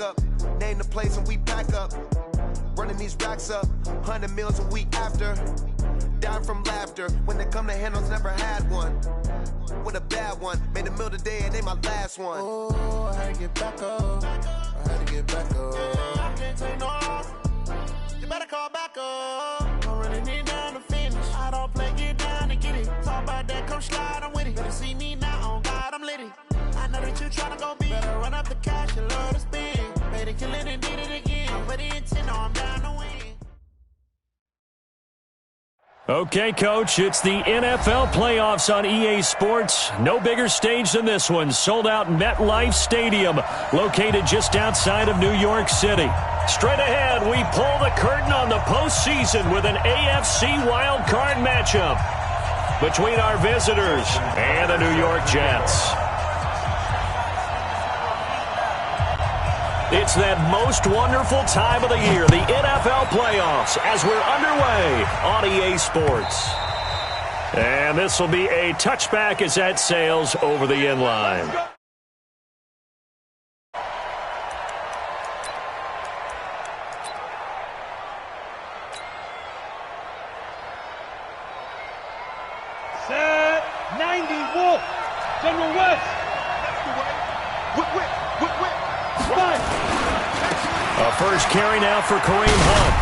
backup. Name the place and we pack up. Running these racks up, 100 meals a week after. Dying from laughter, when they come to handles, never had one. With a bad one, made a meal today and they my last one. Oh, I had to get back up, I had to get back up. I can't take no off, you better call back up. Don't really need down to finish, I don't play, get down to get it. Talk about that, come slide, I'm with it. Better see me now, on God, I'm litty. I know that you tryna go big, better run up the cash, you love to spend. Better kill it and did it again, I put it in 10, now I'm down to win. Okay, Coach, it's the NFL playoffs on EA Sports. No bigger stage than this one. Sold out MetLife Stadium, located just outside of New York City. Straight ahead, we pull the curtain on the postseason with an AFC wildcard matchup between our visitors and the New York Jets. It's that most wonderful time of the year, the NFL playoffs, as we're underway on EA Sports. And this will be a touchback as that sails over the end line. Set 90 Wolf, General West. A first carry now for Kareem Hunt.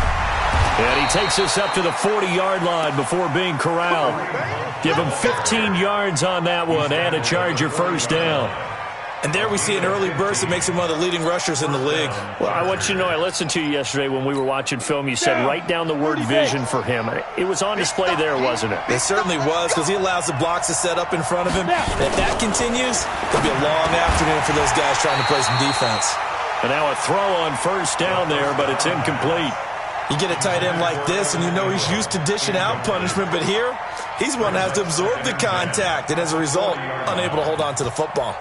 And he takes us up to the 40-yard line before being corralled. Give him 15 yards on that one and a Charger first down. And there we see an early burst that makes him one of the leading rushers in the league. Well, I want you to know, I listened to you yesterday when we were watching film. You said write down the word vision for him. It was on display there, wasn't it? It certainly was, because he allows the blocks to set up in front of him. And if that continues, it'll be a long afternoon for those guys trying to play some defense. And now a throw on first down there, but it's incomplete. You get a tight end like this, and you know he's used to dishing out punishment, but here, he's one that has to absorb the contact, and as a result, unable to hold on to the football.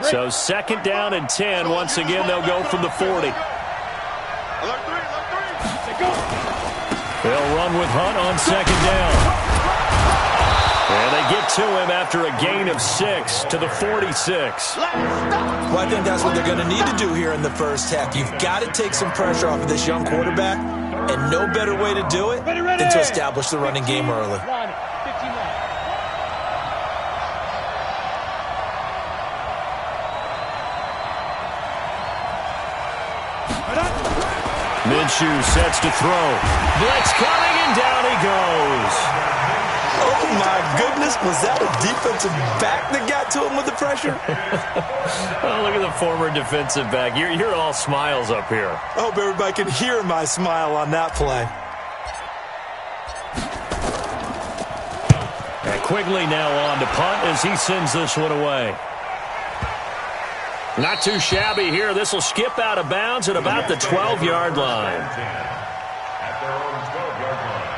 So second down and 10. Once again, they'll go from the 40. They'll run with Hunt on second down. And they get to him after a gain of 6 to the 46. Well, I think that's what they're going to need to do here in the first half. You've got to take some pressure off of this young quarterback, and no better way to do it than to establish the running game early. Minshew sets to throw. Blitz coming, and down he goes. Oh, my goodness. Was that a defensive back that got to him with the pressure? Oh, look at the former defensive back. You're all smiles up here. I hope everybody can hear my smile on that play. And Quigley now on to punt as he sends this one away. Not too shabby here. This will skip out of bounds at about the 12-yard line. At their own 12-yard line.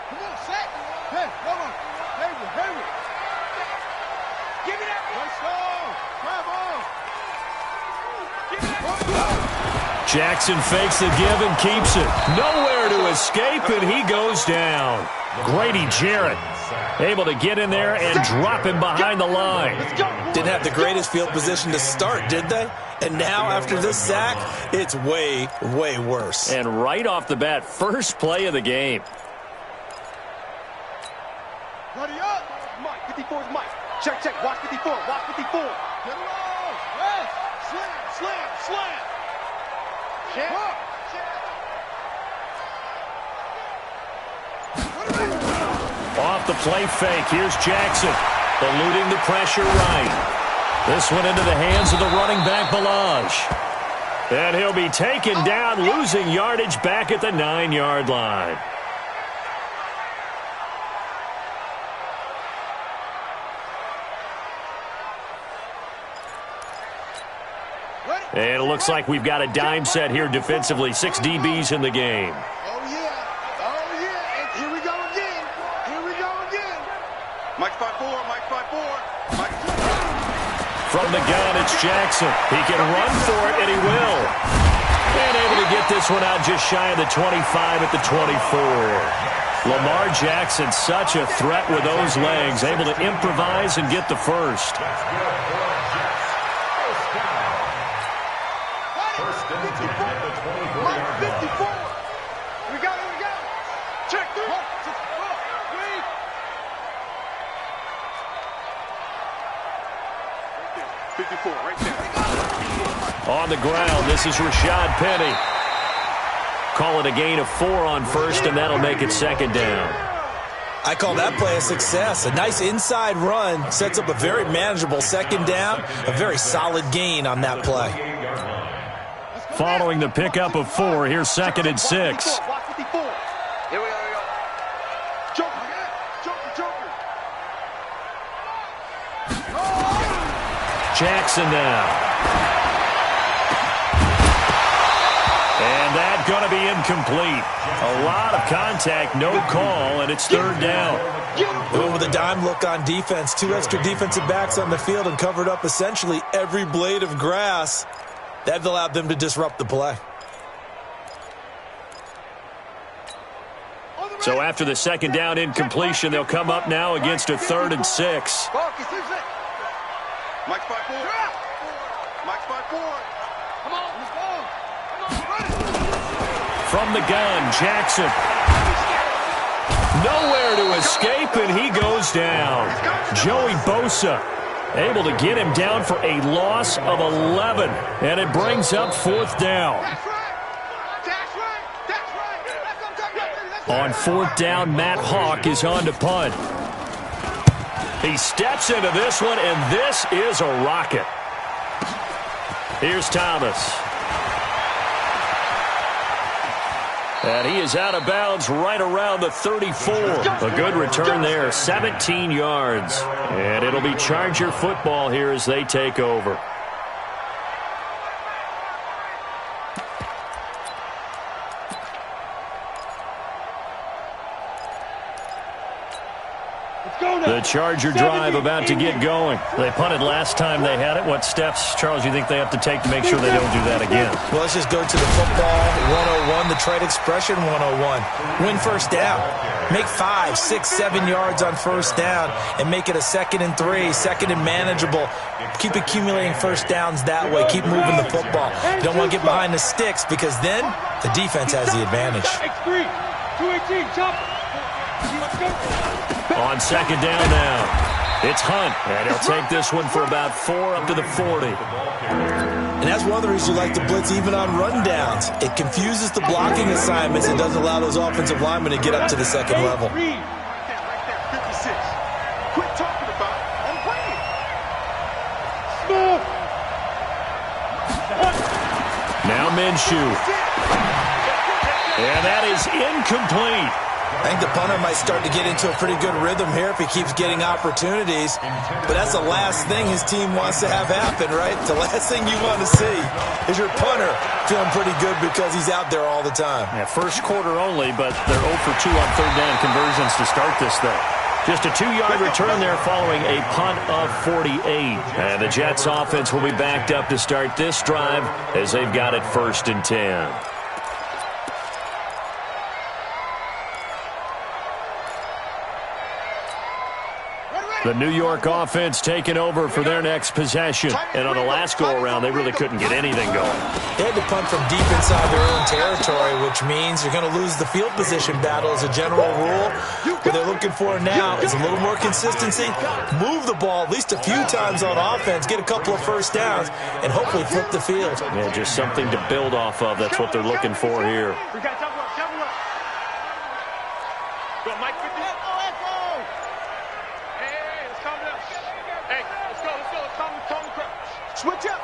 Come on, set. Hey, come on. Hurry. Give me that. Let's go. Come on. Jackson fakes the give and keeps it. Nowhere to escape, and he goes down. Grady Jarrett able to get in there and drop him behind the line. Didn't have the greatest field position to start, did they? And now, after this sack, it's way, way worse. And right off the bat, first play of the game. Ready up. Mike, 54 is Mike. Check. Watch 54. Watch 54. Get it on. Yes. Slam. Check. Off the play fake. Here's Jackson. Eluding the pressure right. This one into the hands of the running back, Balaj. And he'll be taken down, losing yardage back at the 9-yard line. And it looks like we've got a dime set here defensively. 6 DBs in the game. Oh, yeah. And here we go again. Mike 5-4. From the gun, it's Jackson. He can run for it, and he will. And able to get this one out just shy of the 25 at the 24. Lamar Jackson, such a threat with those legs, able to improvise and get the first. On the ground, this is Rashad Penny. Call it a gain of 4 on first, and that'll make it second down. I call that play a success. A nice inside run sets up a very manageable second down. A very solid gain on that play. Following the pickup of 4, here's second and 6. Here we go. Joker. Jackson now. And that's going to be incomplete. A lot of contact, no call, and it's third down. Went with a dime look on defense. 2 extra defensive backs on the field and covered up essentially every blade of grass. That allowed them to disrupt the play. So after the second down incompletion, they'll come up now against a 3rd and 6. Mike's 5-4. Come on, let's go. From the gun, Jackson. Nowhere to escape, and he goes down. Joey Bosa able to get him down for a loss of 11, and it brings up 4th down. On 4th down, Matt Hawk is on to punt. He steps into this one, and this is a rocket. Here's Thomas. And he is out of bounds right around the 34. A good return there, 17 yards. And it'll be Charger football here as they take over. The Charger drive about to get going. They punted last time they had it. What steps, Charles, you think they have to take to make sure they don't do that again? Well, let's just go to the football 101, the trade expression 101. Win first down. Make 5, 6, 7 yards on first down and make it a 2nd and 3, 2nd and manageable. Keep accumulating first downs that way. Keep moving the football. You don't want to get behind the sticks because then the defense has the advantage. X3, 218, jump. On second down now, it's Hunt, and he'll take this one for about 4 up to the 40. And that's one of the reasons you like to blitz even on rundowns. It confuses the blocking assignments. It doesn't allow those offensive linemen to get up to the second level. Right there, 56. Quit talking about it and play it. Smooth. Now Minshew. And that is incomplete. I think the punter might start to get into a pretty good rhythm here if he keeps getting opportunities. But that's the last thing his team wants to have happen, right? The last thing you want to see is your punter feeling pretty good because he's out there all the time. Yeah, first quarter only, but they're 0 for 2 on third down conversions to start this thing. Just a 2-yard return there following a punt of 48. And the Jets offense will be backed up to start this drive as they've got it 1st and 10. The New York offense taking over for their next possession. And on the last go-around, they really couldn't get anything going. They had to punt from deep inside their own territory, which means you're going to lose the field position battle as a general rule. What they're looking for now is a little more consistency, move the ball at least a few times on offense, get a couple of first downs, and hopefully flip the field. Yeah, just something to build off of. That's what they're looking for here. We got double up. Go, Mike, 50. Hey, let's calm down. Hey, let's go. Calm the crowd. Switch up.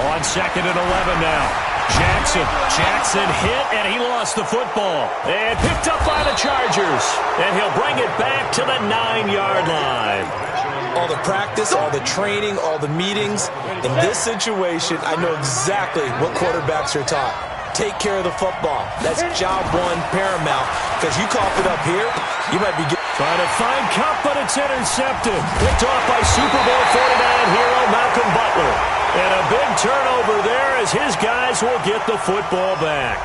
On second and 11 now. Jackson hit, and he lost the football. And picked up by the Chargers. And he'll bring it back to the 9-yard line. All the practice, all the training, all the meetings. In this situation, I know exactly what quarterbacks are taught. Take care of the football. That's job one, paramount. Because you cough it up here, you might be trying to find Cup, but it's intercepted. Picked off by Super Bowl 49 hero Malcolm Butler. And a big turnover there as his guys will get the football back.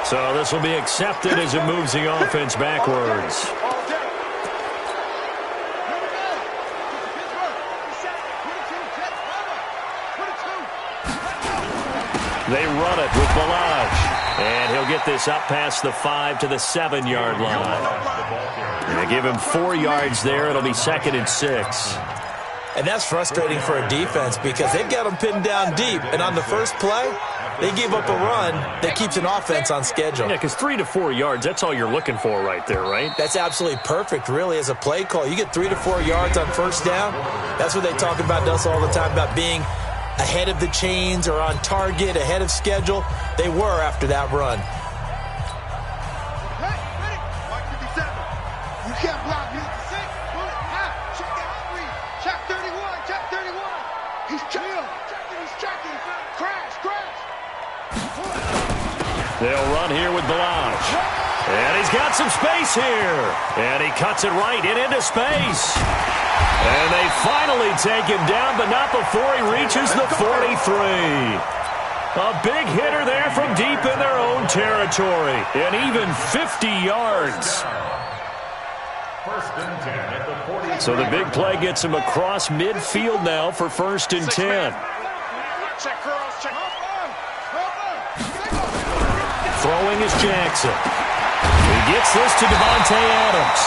So this will be accepted as it moves the offense backwards. They run it with Balaj. And he'll get this up past the 5 to the 7-yard line. And they give him 4 yards there. It'll be 2nd and 6. And that's frustrating for a defense because they've got them pinned down deep. And on the first play, they give up a run that keeps an offense on schedule. Yeah, because 3 to 4 yards, that's all you're looking for right there, right? That's absolutely perfect, really, as a play call. You get 3 to 4 yards on first down. That's what they talk about us all the time, about being ahead of the chains or on target, ahead of schedule. They were after that run. Hey, ready? Mike 57. You can't block me. 6, bullet, half. Check that screen. Check 31. Check 31. He's checking. He's checking. Crash. They'll run here with Balaj. And he's got some space here. And he cuts it right into space. And they finally take him down, but not before he reaches the 43. A big hitter there from deep in their own territory. And even 50 yards. So the big play gets him across midfield now for 1st and 10. Check, girls. Check. Throwing is Jackson. He gets this to Devontae Adams.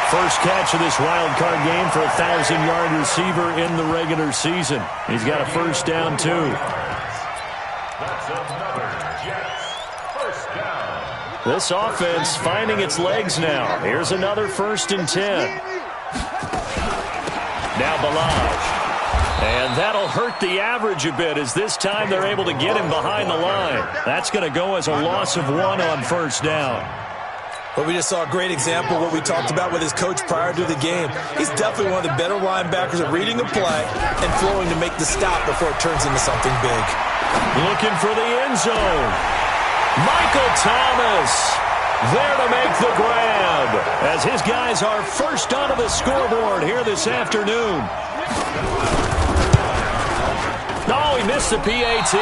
First catch of this wild card game for a 1,000-yard receiver in the regular season. He's got a first down, too. That's another Jets first down. This offense finding its legs now. Here's another 1st and 10. Now Balaj. And that'll hurt the average a bit as this time they're able to get him behind the line. That's going to go as a loss of 1 on first down. Well, we just saw a great example of what we talked about with his coach prior to the game. He's definitely one of the better linebackers at reading a play and flowing to make the stop before it turns into something big. Looking for the end zone. Michael Thomas there to make the grab as his guys are first onto the scoreboard here this afternoon. No, he missed the PAT.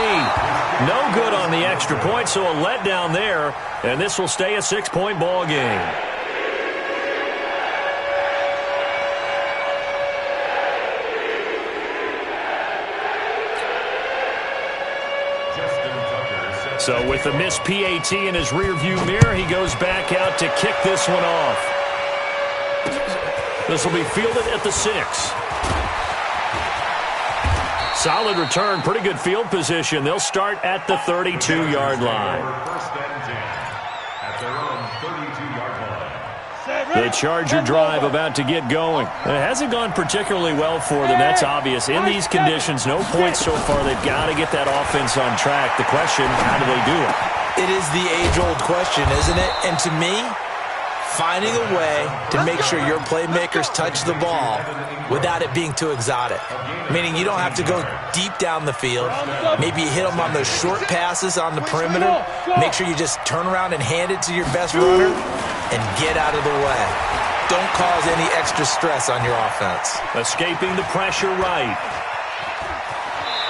No good on the extra point, so a letdown there, and this will stay a 6-point ball game. So with the missed PAT in his rearview mirror, he goes back out to kick this one off. This will be fielded at the 6. Solid return, pretty good field position. They'll start at the 32-yard line. First and 10 at their own 32-yard line. The Charger drive about to get going. It hasn't gone particularly well for them. That's obvious. In these conditions, no points so far. They've got to get that offense on track. The question, how do they do it? It is the age-old question, isn't it? And to me, finding a way to make sure your playmakers touch the ball without it being too exotic. Meaning you don't have to go deep down the field. Maybe you hit them on those short passes on the perimeter. Make sure you just turn around and hand it to your best runner and get out of the way. Don't cause any extra stress on your offense. Escaping the pressure right.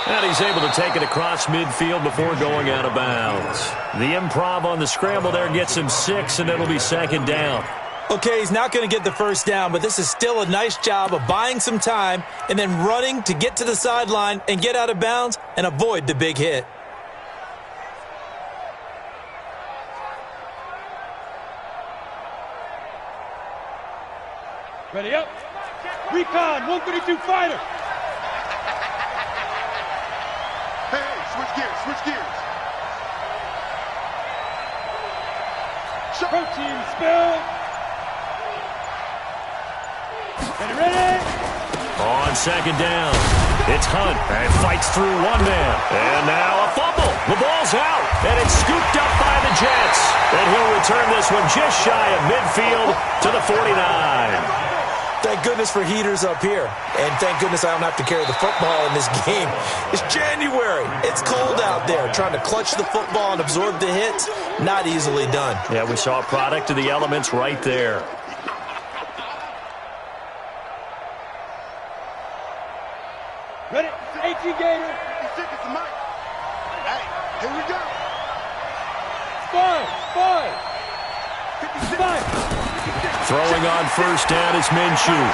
And he's able to take it across midfield before going out of bounds. The improv on the scramble there gets him 6, and it'll be 2nd down. Okay, he's not going to get the first down, but this is still a nice job of buying some time and then running to get to the sideline and get out of bounds and avoid the big hit. Ready up. Recon, 132 fighter. Hey, switch gears. Protein spill. And ready. On 2nd down, it's Hunt, and fights through one man. And now a fumble. The ball's out, and it's scooped up by the Jets. And he'll return this one just shy of midfield to the 49. Thank goodness for heaters up here. And thank goodness I don't have to carry the football in this game. It's January. It's cold out there. Trying to clutch the football and absorb the hits, not easily done. Yeah, we saw a product of the elements right there. Ready. 18 Gator. Five. Throwing on first down is Minshew.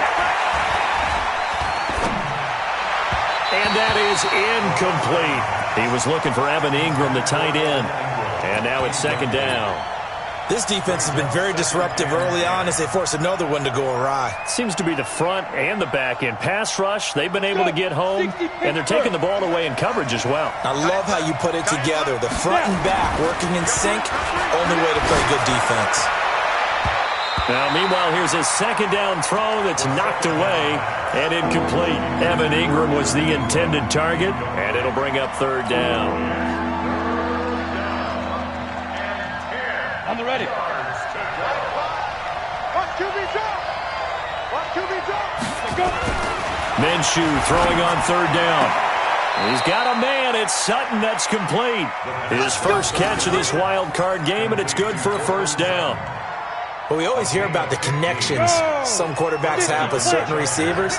And that is incomplete. He was looking for Evan Ingram, the tight end. And now it's second down. This defense has been very disruptive early on as they force another one to go awry. Seems to be the front and the back end. Pass rush, they've been able to get home, and they're taking the ball away in coverage as well. I love how you put it together. The front and back working in sync, only way to play good defense. Now, meanwhile, here's a second down throw that's knocked away and incomplete. Evan Ingram was the intended target, and it'll bring up third down. On the ready. Watch QB drop. Watch QB drop. Go. Minshew throwing on third down. He's got a man. It's Sutton. That's complete. His first catch of this wild card game, and it's good for a first down. Well, we always hear about the connections some quarterbacks have with certain receivers.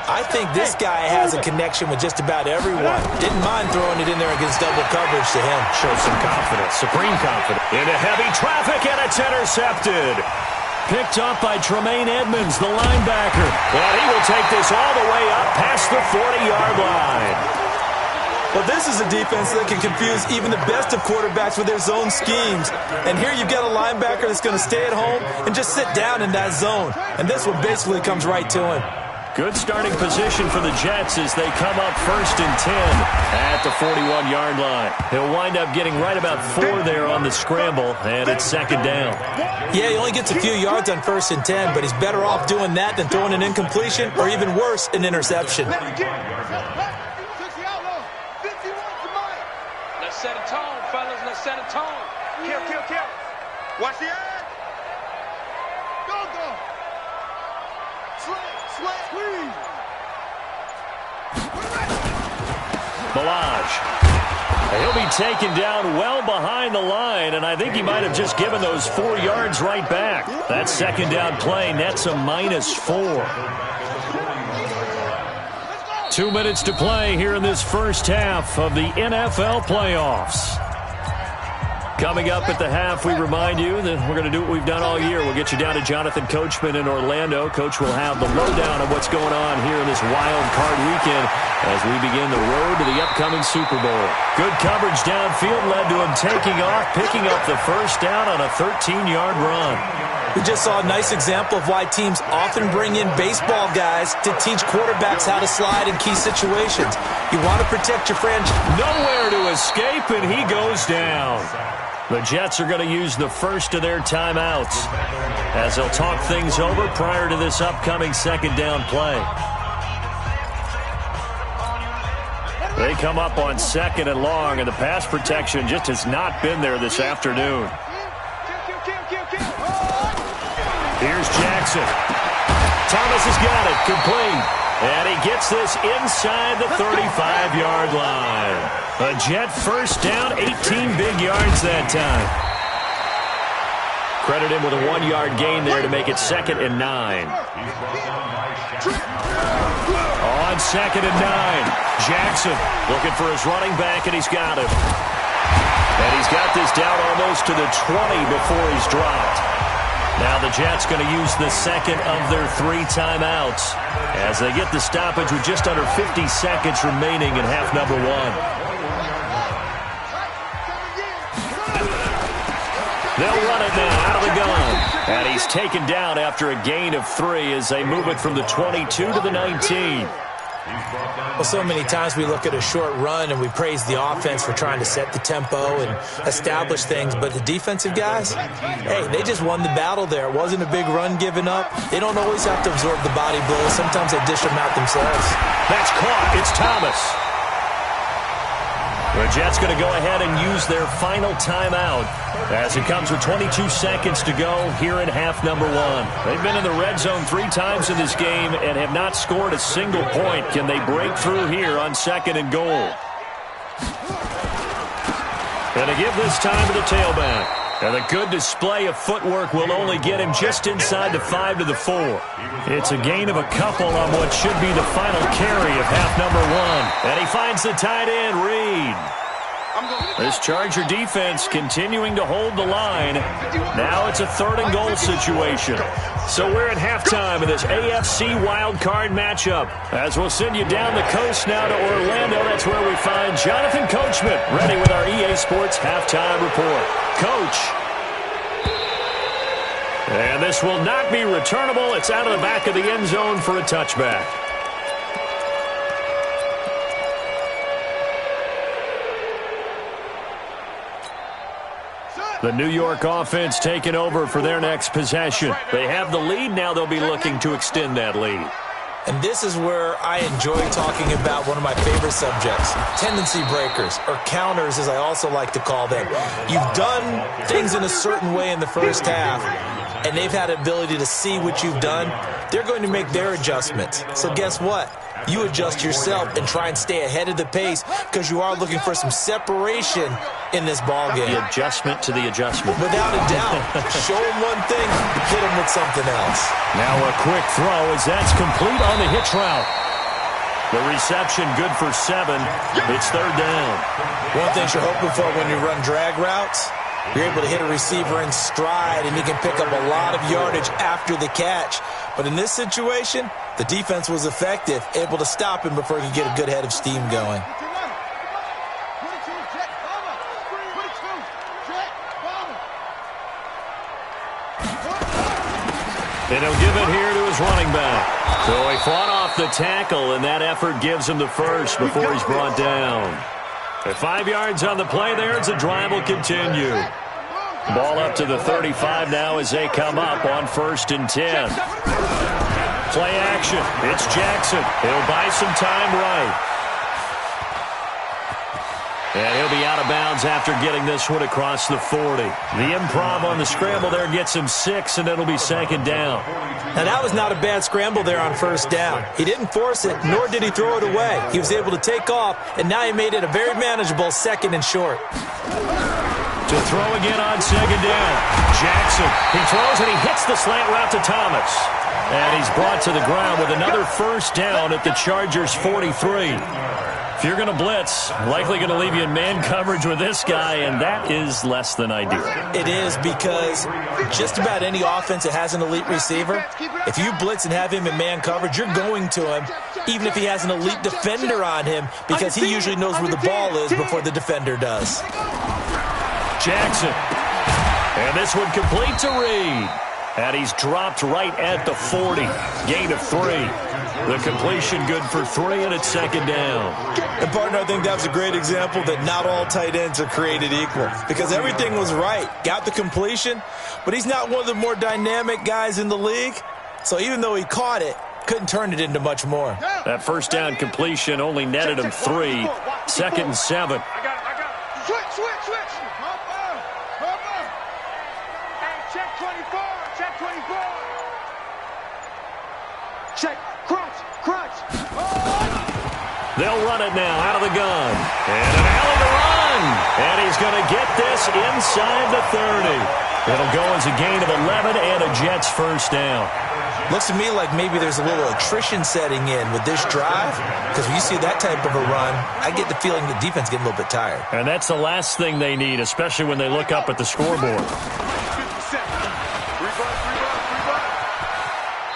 I think this guy has a connection with just about everyone. Didn't mind throwing it in there against double coverage to him. Shows some confidence, supreme confidence. Into heavy traffic, and it's intercepted. Picked up by Tremaine Edmonds, the linebacker. And he will take this all the way up past the 40-yard line. Well, this is a defense that can confuse even the best of quarterbacks with their zone schemes. And here you've got a linebacker that's going to stay at home and just sit down in that zone. And this one basically comes right to him. Good starting position for the Jets as they come up first and 10 at the 41-yard line. He'll wind up getting right about 4 there on the scramble, and it's second down. Yeah, he only gets a few yards on first and 10, but he's better off doing that than throwing an incompletion or even worse, an interception. Let's set a tone, fellas. Let's set a tone. Kill. Watch the edge. Go. Slant, squeeze. Milage. He'll be taken down well behind the line, and I think he might have just given those 4 yards right back. That second down play nets a -4. 2 minutes to play here in this first half of the NFL playoffs. Coming up at the half, we remind you that we're going to do what we've done all year. We'll get you down to Jonathan Coachman in Orlando. Coach will have the lowdown of what's going on here in this wild card weekend as we begin the road to the upcoming Super Bowl. Good coverage downfield led to him taking off, picking up the first down on a 13-yard run. We just saw a nice example of why teams often bring in baseball guys to teach quarterbacks how to slide in key situations. You want to protect your franchise. Nowhere to escape, and he goes down. The Jets are going to use the first of their timeouts as they'll talk things over prior to this upcoming second down play. They come up on second and long, and the pass protection just has not been there this afternoon. Here's Jackson. Thomas has got it, complete. And he gets this inside the 35-yard line. A Jet first down, 18 big yards that time. Credit him with a 1-yard gain there to make it second and 9. On second and 9, Jackson looking for his running back, and he's got him. And he's got this down almost to the 20 before he's dropped. Now the Jets going to use the second of their 3 timeouts as they get the stoppage with just under 50 seconds remaining in half number 1. They'll run it now out of the gun. And he's taken down after a gain of 3 as they move it from the 22 to the 19. Well, so many times we look at a short run and we praise the offense for trying to set the tempo and establish things, but the defensive guys, hey, they just won the battle there. It wasn't a big run given up. They don't always have to absorb the body blows. Sometimes they dish them out themselves. That's caught. It's Thomas. The Jets going to go ahead and use their final timeout as it comes with 22 seconds to go here in half number 1. They've been in the red zone 3 times in this game and have not scored a single point. Can they break through here on second and goal? And to give this time to the tailback. And a good display of footwork will only get him just inside the 5 to the 4. It's a gain of a couple on what should be the final carry of half number 1. And he finds the tight end, Reed. This Charger defense continuing to hold the line. Now it's a 3rd and goal situation. So we're at halftime of this AFC wildcard matchup. As we'll send you down the coast now to Orlando, that's where we find Jonathan Coachman ready with our EA Sports halftime report. Coach. And this will not be returnable. It's out of the back of the end zone for a touchback. The New York offense taking over for their next possession. They have the lead. Now they'll be looking to extend that lead. And this is where I enjoy talking about one of my favorite subjects, tendency breakers, or counters as I also like to call them. You've done things in a certain way in the first half, and they've had the ability to see what you've done. They're going to make their adjustments. So guess what? You adjust yourself and try and stay ahead of the pace because you are looking for some separation in this ball game. The adjustment to the adjustment. Without a doubt. Show them one thing, hit them with something else. Now a quick throw as that's complete on the hitch route. The reception good for 7. It's 3rd down. One thing you're hoping for when you run drag routes, you're able to hit a receiver in stride and you can pick up a lot of yardage after the catch. But in this situation, the defense was effective, able to stop him before he could get a good head of steam going. And he'll give it here to his running back. So he fought off the tackle, and that effort gives him the first before he's brought down. At 5 yards on the play there, as the drive will continue. Ball up to the 35 now as they come up on 1st and 10. Play action. It's Jackson. He'll buy some time right. And he'll be out of bounds after getting this one across the 40. The improv on the scramble there gets him 6, and it'll be 2nd down. Now, that was not a bad scramble there on 1st down. He didn't force it, nor did he throw it away. He was able to take off, and now he made it a very manageable 2nd and short. To throw again on 2nd down. Jackson, he throws and he hits the slant route to Thomas. And he's brought to the ground with another 1st down at the Chargers' 43. If you're going to blitz, likely going to leave you in man coverage with this guy, and that is less than ideal. It is, because just about any offense that has an elite receiver, if you blitz and have him in man coverage, you're going to him, even if he has an elite defender on him, because he usually knows where the ball is before the defender does. Jackson. And this one complete to Reed. And he's dropped right at the 40. Gain of 3. The completion good for 3, and it's 2nd down. And, partner, I think that was a great example that not all tight ends are created equal, because everything was right. Got the completion, but he's not one of the more dynamic guys in the league. So even though he caught it, couldn't turn it into much more. That 1st down completion only netted him 3. 2nd and 7. Switch. Hey, check 24. Check 24. Check. Crunch. They'll run it now out of the gun. And an alley to run. And he's going to get this inside the 30. It'll go as a gain of 11 and a Jets 1st down. Looks to me like maybe there's a little attrition setting in with this drive, because when you see that type of a run, I get the feeling the defense getting a little bit tired. And that's the last thing they need, especially when they look up at the scoreboard.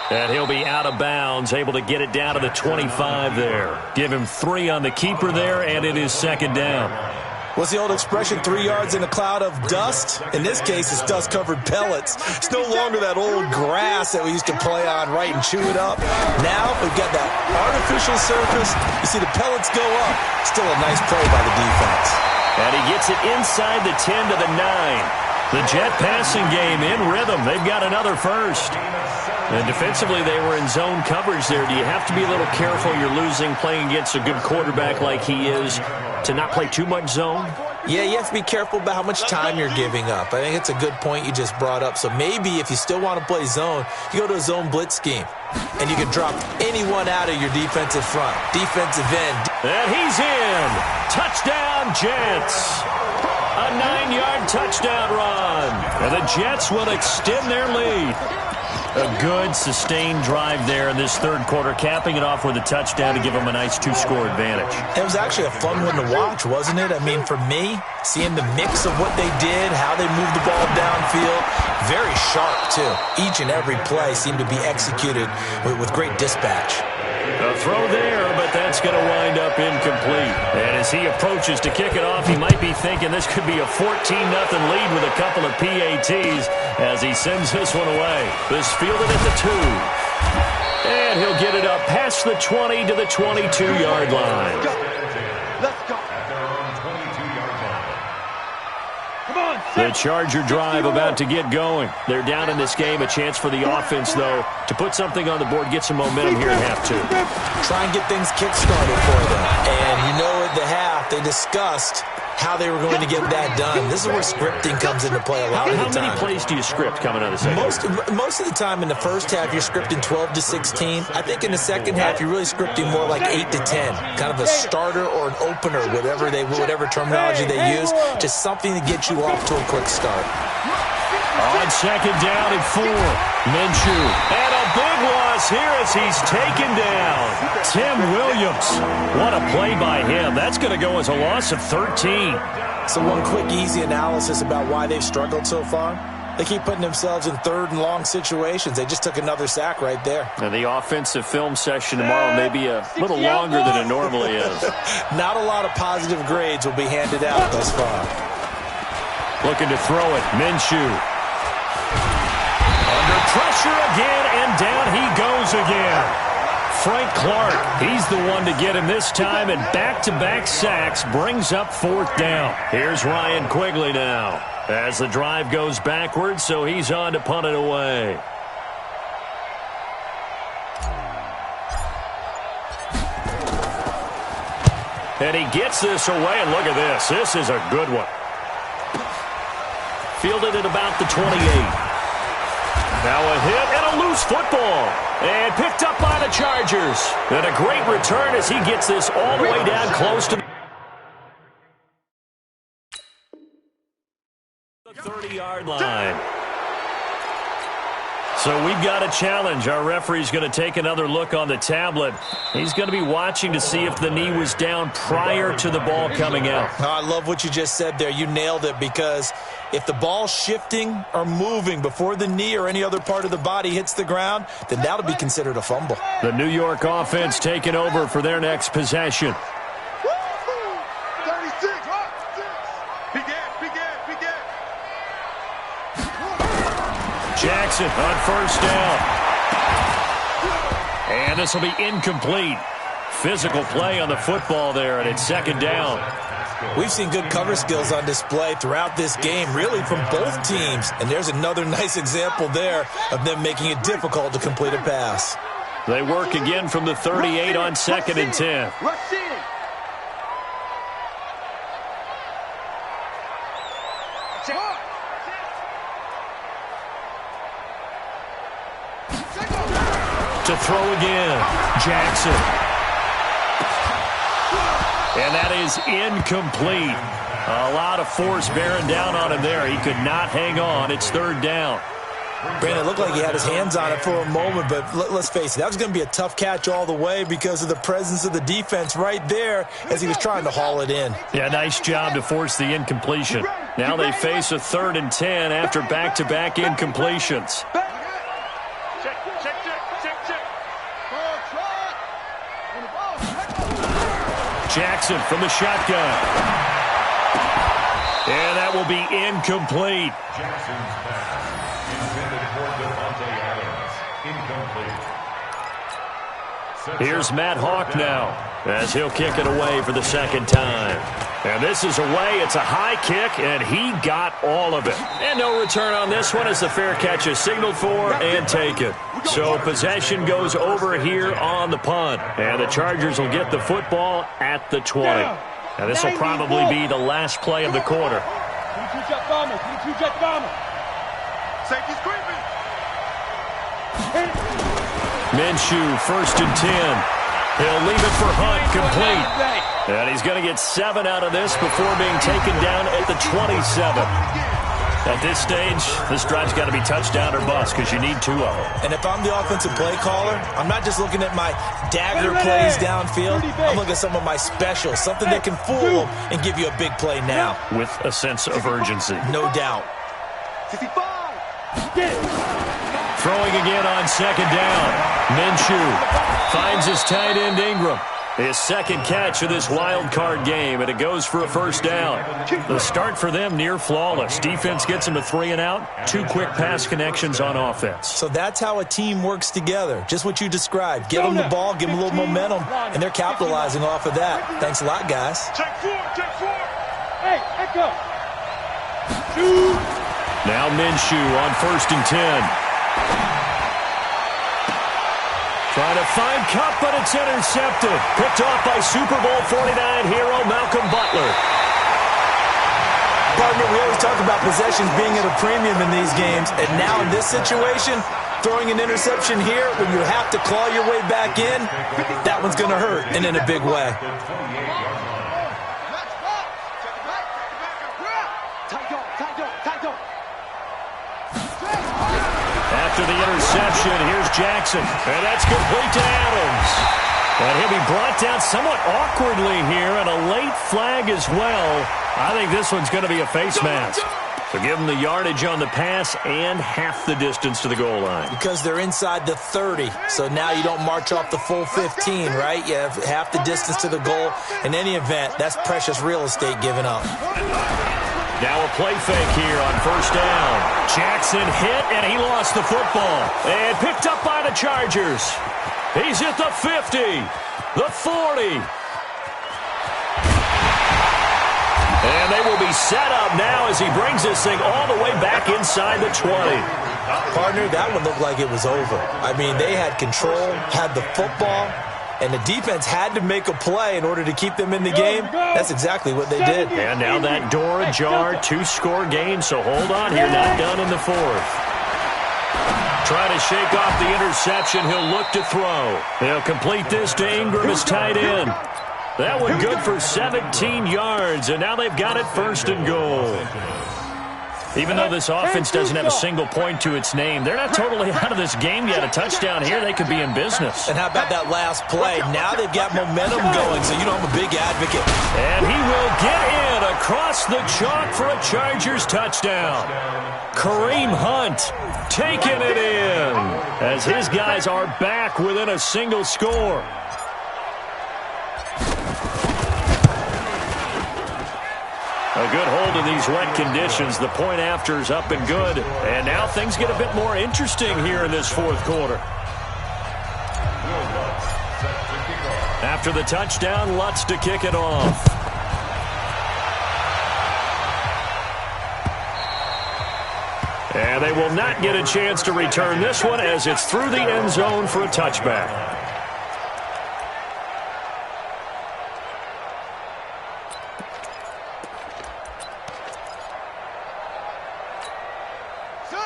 And he'll be out of bounds, able to get it down to the 25 there. Give him 3 on the keeper there, and it is 2nd down. What's the old expression, 3 yards in a cloud of dust? In this case, it's dust-covered pellets. It's no longer that old grass that we used to play on, right, and chew it up. Now we've got that artificial surface. You see the pellets go up. Still a nice play by the defense. And he gets it inside the 10 to the 9. The Jet passing game in rhythm. They've got another 1st. And defensively, they were in zone coverage there. Do you have to be a little careful? You're losing, playing against a good quarterback like he is, to not play too much zone? Yeah, you have to be careful about how much time you're giving up. I think it's a good point you just brought up. So maybe if you still want to play zone, you go to a zone blitz scheme, and you can drop anyone out of your defensive front, defensive end. And he's in. Touchdown, Jets. A 9-yard touchdown run. And the Jets will extend their lead. A good, sustained drive there in this third quarter, capping it off with a touchdown to give them a nice 2-score advantage. It was actually a fun one to watch, wasn't it? I mean, for me, seeing the mix of what they did, how they moved the ball downfield, very sharp, too. Each and every play seemed to be executed with great dispatch. A throw there, but that's going to wind up incomplete. And as he approaches to kick it off, he might be thinking this could be a 14-0 lead with a couple of PATs as he sends this one away. This fielded at the 2. And he'll get it up past the 20 to the 22-yard line. Let's go. The Charger drive about to get going. They're down in this game. A chance for the offense, though, to put something on the board, get some momentum here at half 2. Try and get things kick-started for them. And you know at the half, they discussed how they were going to get that done. This is where scripting comes into play a lot of the time. How many plays do you script coming out of the second? Most of the time in the first half, you're scripting 12 to 16. I think in the second half, you're really scripting more like 8 to 10. Kind of a starter or an opener, whatever terminology they use. Just something to get you off to a quick start. On second down and 4. Minshew. And a big loss here as he's taken down. Tim Williams. What a play by him. That's going to go as a loss of 13. So one quick, easy analysis about why they've struggled so far. They keep putting themselves in third and long situations. They just took another sack right there. And the offensive film session tomorrow may be a little longer than it normally is. Not a lot of positive grades will be handed out thus far. Looking to throw it. Minshew. Under pressure again, and down he goes again. Frank Clark, he's the one to get him this time, and back-to-back sacks brings up 4th down. Here's Ryan Quigley now as the drive goes backwards, so he's on to punt it away. And he gets this away, and look at this. This is a good one. Fielded at about the 28. Now a hit and a loose football. And picked up by the Chargers. And a great return as he gets this all the way down close to the 30-yard line. So we've got a challenge. Our referee's going to take another look on the tablet. He's going to be watching to see if the knee was down prior to the ball coming out. Oh, I love what you just said there. You nailed it, because if the ball's shifting or moving before the knee or any other part of the body hits the ground, then that'll be considered a fumble. The New York offense taking over for their next possession. 36. Jackson on first down. And this will be incomplete. Physical play on the football there, and it's second down. We've seen good cover skills on display throughout this game, really from both teams. And there's another nice example there of them making it difficult to complete a pass. They work again from the 38 on 2nd and 10. To throw again, Jackson. And that is incomplete. A lot of force bearing down on him there. He could not hang on. It's 3rd down. Brandon, it looked like he had his hands on it for a moment, but let's face it, that was going to be a tough catch all the way because of the presence of the defense right there as he was trying to haul it in. Yeah, nice job to force the incompletion. Now they face a 3rd and 10 after back-to-back incompletions. Jackson from the shotgun. And that will be incomplete. Jackson's pass intended for Devontae Adams. Incomplete. Here's Matt Hawk now as he'll kick it away for the 2nd time. And this is away. It's a high kick, and he got all of it. And no return on this one as the fair catch is signaled for and taken. So possession goes over here on the punt. And the Chargers will get the football at the 20. And this will probably be the last play of the quarter. Safety's creeping. Minshew, 1st and 10. He'll leave it for Hunt, complete. And he's going to get 7 out of this before being taken down at the 27. At this stage, this drive's got to be touchdown or bust because you need 2 of them. And if I'm the offensive play caller, I'm not just looking at my dagger plays downfield. I'm looking at some of my specials, something that can fool them and give you a big play now. With a sense of urgency. No doubt. 65. Throwing again on second down. Minshew finds his tight end Ingram. His second catch of this wild card game, and it goes for a first down. The start for them near flawless. Defense gets them a 3 and out. 2 quick pass connections on offense. So that's how a team works together. Just what you described. Give them the ball, give them a little momentum, and they're capitalizing off of that. Thanks a lot, guys. Check 4. Hey, echo. Now Minshew on 1st and 10. Trying to find Cup, but it's intercepted. Picked off by Super Bowl 49 hero Malcolm Butler. Partner, we always talk about possessions being at a premium in these games, and now in this situation, throwing an interception here when you have to claw your way back in, that one's going to hurt, and in a big way. After the interception, here's Jackson, and that's complete to Adams. And he'll be brought down somewhat awkwardly here, and a late flag as well. I think this one's going to be a face mask. So give them the yardage on the pass and half the distance to the goal line. Because they're inside the 30, so now you don't march off the full 15, right? You have half the distance to the goal. In any event, that's precious real estate given up. Now a play fake here on first down. Jackson hit, and he lost the football. And picked up by the Chargers. He's at the 50, the 40. And they will be set up now as he brings this thing all the way back inside the 20. Partner, that one looked like it was over. I mean, they had control, had the football, and the defense had to make a play in order to keep them in the game. That's exactly what they did. And now that door ajar, 2-score game, so hold on here, not done in the 4th. Trying to shake off the interception, he'll look to throw. He'll complete this to Ingram as tight end. That one good for 17 yards, and now they've got it 1st and goal. Even though this offense doesn't have a single point to its name, they're not totally out of this game yet. A touchdown here, they could be in business. And how about that last play? Now they've got momentum going, so you know I'm a big advocate. And he will get in across the chalk for a Chargers touchdown. Kareem Hunt taking it in as his guys are back within a single score. A good hold of these wet conditions. The point after is up and good. And now things get a bit more interesting here in this 4th quarter. After the touchdown, Lutz to kick it off. And they will not get a chance to return this one as it's through the end zone for a touchback.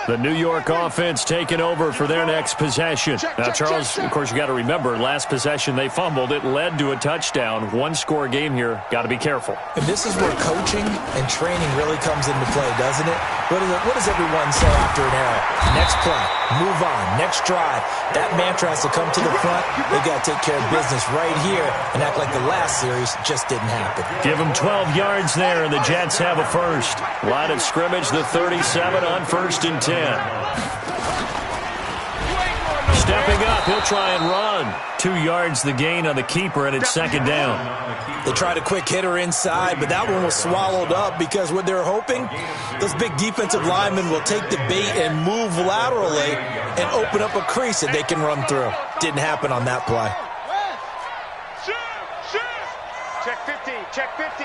The New York offense taking over for their next possession. Now, Charles, of course, you got to remember, last possession they fumbled. It led to a touchdown. 1-score game here. Got to be careful. And this is where coaching and training really comes into play, doesn't it? What does everyone say after an error? Next play, move on, next drive. That mantra has to come to the front. They've got to take care of business right here and act like the last series just didn't happen. Give them 12 yards there, and the Jets have a first. Line of scrimmage, the 37 on 1st and 10. Stepping up, he'll try and run. 2 yards the gain on the keeper, and it's 2nd down. They tried a quick hitter inside, but that one was swallowed up because what they're hoping, those big defensive linemen will take the bait and move laterally and open up a crease that they can run through. Didn't happen on that play. Check 50, check 50.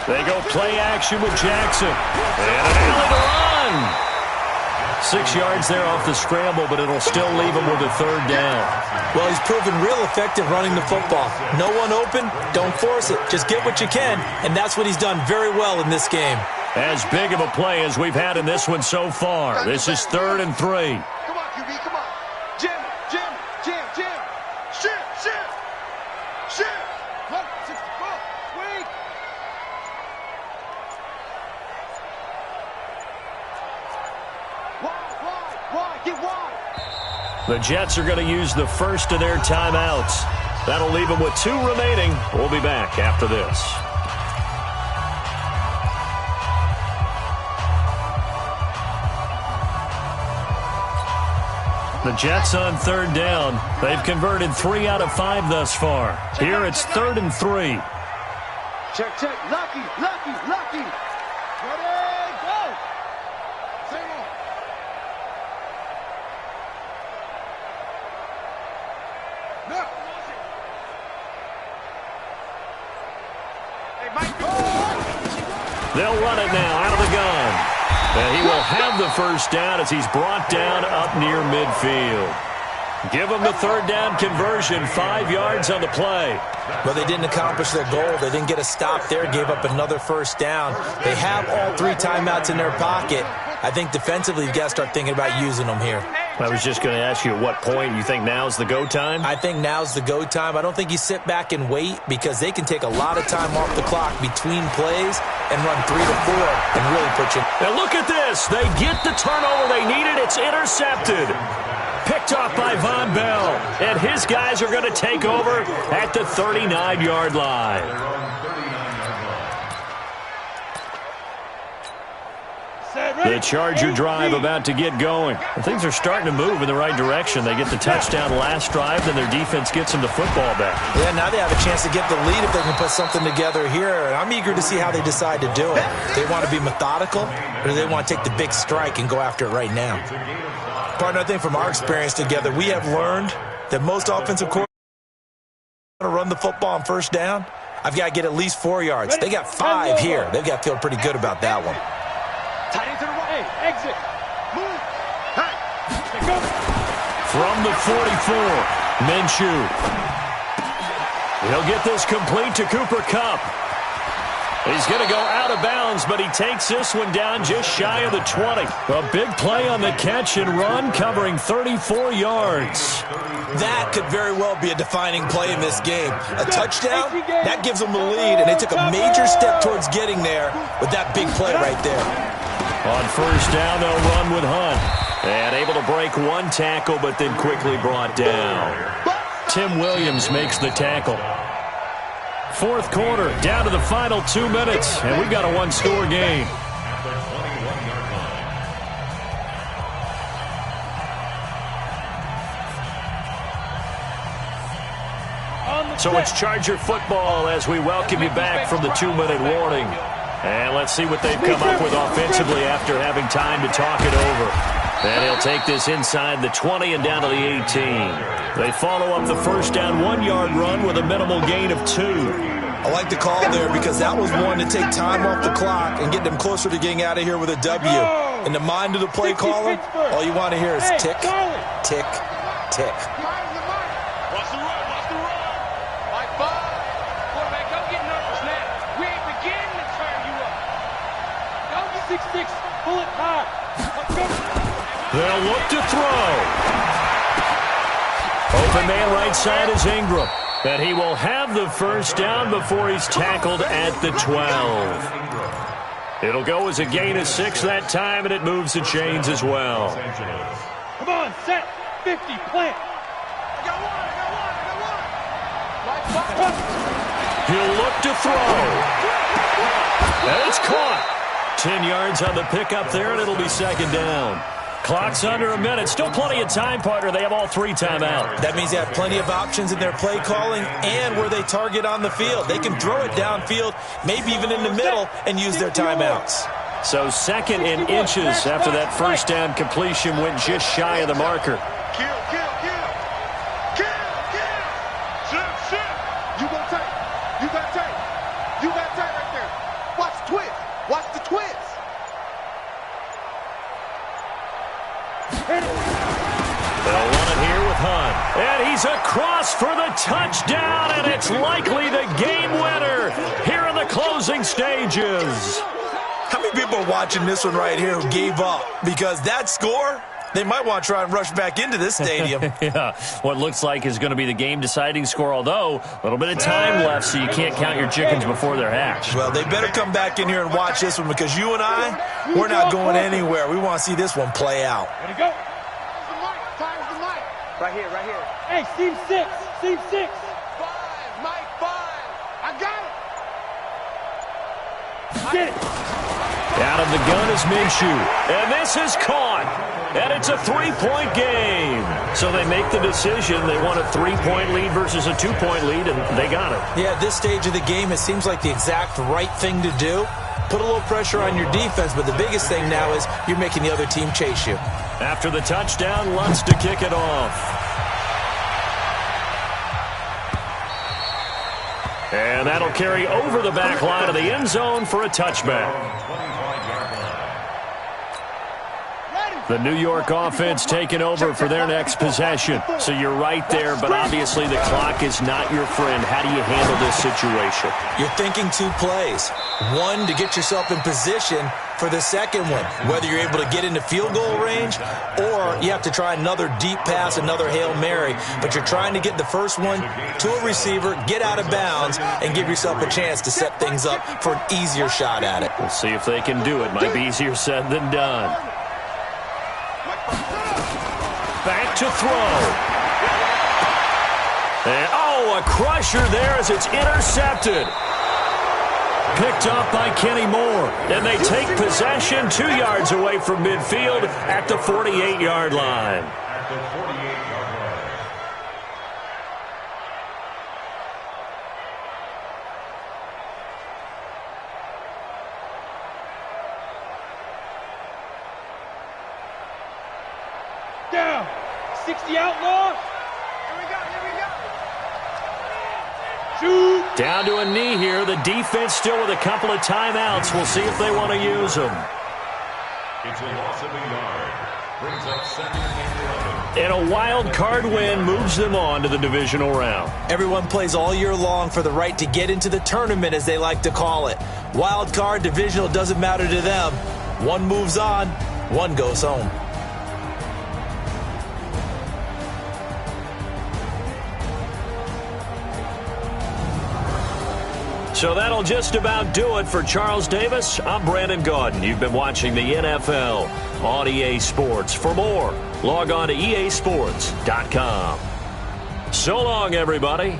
They go play action with Jackson. And an alley to run. 6 yards there off the scramble, but it'll still leave him with a 3rd down. Well, he's proven real effective running the football. No one open, don't force it. Just get what you can, and that's what he's done very well in this game. As big of a play as we've had in this one so far. This is 3rd and 3. Come on, QB, come on. Jim. Shift. 1, 6, 4, weak. Get wide. The Jets are going to use the first of their timeouts. That'll leave them with 2 remaining. We'll be back after this. The Jets on 3rd down. They've converted 3 out of 5 thus far. Here it's 3rd and 3. Check, check. Lucky, lucky, lucky. Ready, go. Same on. Now. Hey, Mike. They'll run it now out of the gun. And he will have the first down as he's brought down up near midfield. Give them the 3rd down conversion, 5 yards on the play. Well, they didn't accomplish their goal. They didn't get a stop there, gave up another first down. They have all 3 timeouts in their pocket. I think defensively, you've got to start thinking about using them here. I was just going to ask you at what point you think now's the go time? I think now's the go time. I don't think you sit back and wait because they can take a lot of time off the clock between plays and run 3 to 4 and really put you. And look at this. They get the turnover they needed. It's intercepted. Picked off by Von Bell. And his guys are going to take over at the 39-yard line. The Charger drive about to get going. And things are starting to move in the right direction. They get the touchdown last drive, then their defense gets them the football back. Yeah, now they have a chance to get the lead if they can put something together here. And I'm eager to see how they decide to do it. They want to be methodical, or do they want to take the big strike and go after it right now? Partner, I think from our experience together, we have learned that most offensive coordinators want to run the football on 1st down. I've got to get at least 4 yards. They got 5 here. They've got to feel pretty good about that one. Tight end to the right. Hey, exit. Move. Hey. Go. From the 44, Minshew. He'll get this complete to Cooper Kupp. He's going to go out of bounds, but he takes this one down just shy of the 20. A big play on the catch and run, covering 34 yards. That could very well be a defining play in this game. A touchdown, that gives them the lead, and they took a major step towards getting there with that big play right there. On 1st down, they'll run with Hunt. And able to break 1 tackle, but then quickly brought down. Tim Williams makes the tackle. 4th quarter, down to the final 2 minutes, and we've got a 1-score game. So it's Charger football as we welcome you back from the 2-minute warning. And let's see what they've come up with offensively after having time to talk it over. And he'll take this inside the 20 and down to the 18. They follow up the 1st down 1-yard run with a minimal gain of 2. I like the call there because that was one to take time off the clock and get them closer to getting out of here with a W. In the mind of the play caller, all you want to hear is tick, tick, tick. Watch the run, watch the run. Like Bob. Quarterback, don't get nervous now. We ain't beginning to turn you up. Don't get 6-6, pull it high. They'll look to throw. Open man right side is Ingram. And he will have the 1st down before he's tackled at the 12. It'll go as a gain of 6 that time, and it moves the chains as well. Come on, set. 50, plant. I got one. He'll look to throw. And it's caught. 10 yards on the pickup there, and it'll be 2nd down. Clock's under a minute. Still plenty of time, partner. They have all 3 timeouts. That means they have plenty of options in their play calling and where they target on the field. They can throw it downfield, maybe even in the middle, and use their timeouts. So 2nd and inches after that 1st down completion went just shy of the marker. Kill. Shit. You got tape. You got tape right there. Watch the twist. They'll run it here with Hunt. And he's across for the touchdown, and it's likely the game winner here in the closing stages. How many people are watching this one right here who gave up? Because that score, they might want to try and rush back into this stadium. Yeah, what looks like is going to be the game-deciding score, although a little bit of time left, so you can't count your chickens before they're hatched. Well, they better come back in here and watch this one because you and I, we're not going anywhere. We want to see this one play out. Ready, go. Right here, right here. Hey, seam 6. Seam 6. 5, Mike, 5. I got it. Get it. Out of the gun is Minshew. And this is caught. And it's a 3-point game. So they make the decision. They want a 3-point lead versus a 2-point lead, and they got it. Yeah, at this stage of the game, it seems like the exact right thing to do. Put a little pressure on your defense, but the biggest thing now is you're making the other team chase you. After the touchdown, Lutz to kick it off. And that'll carry over the back line of the end zone for a touchback. The New York offense taking over for their next possession. So you're right there, but obviously the clock is not your friend. How do you handle this situation? You're thinking 2 plays. One, to get yourself in position for the second one, whether you're able to get into field goal range or you have to try another deep pass, another Hail Mary. But you're trying to get the first one to a receiver, get out of bounds, and give yourself a chance to set things up for an easier shot at it. We'll see if they can do it. Might be easier said than done. Back to throw. And, a crusher there as it's intercepted. Picked up by Kenny Moore. And they take possession 2 yards away from midfield at the 48-yard line. At the 48-yard line. Down. 60 outlaw. Here we go, here we go. Shoot. Down to a knee here. The defense still with a couple of timeouts. We'll see if they want to use them. It's a loss of a yard. Brings up 2nd and 11. And a wild card win moves them on to the divisional round. Everyone plays all year long for the right to get into the tournament, as they like to call it. Wild card, divisional, doesn't matter to them. One moves on, one goes home. So that'll just about do it for Charles Davis. I'm Brandon Gaudin. You've been watching the NFL on EA Sports. For more, log on to easports.com. So long, everybody.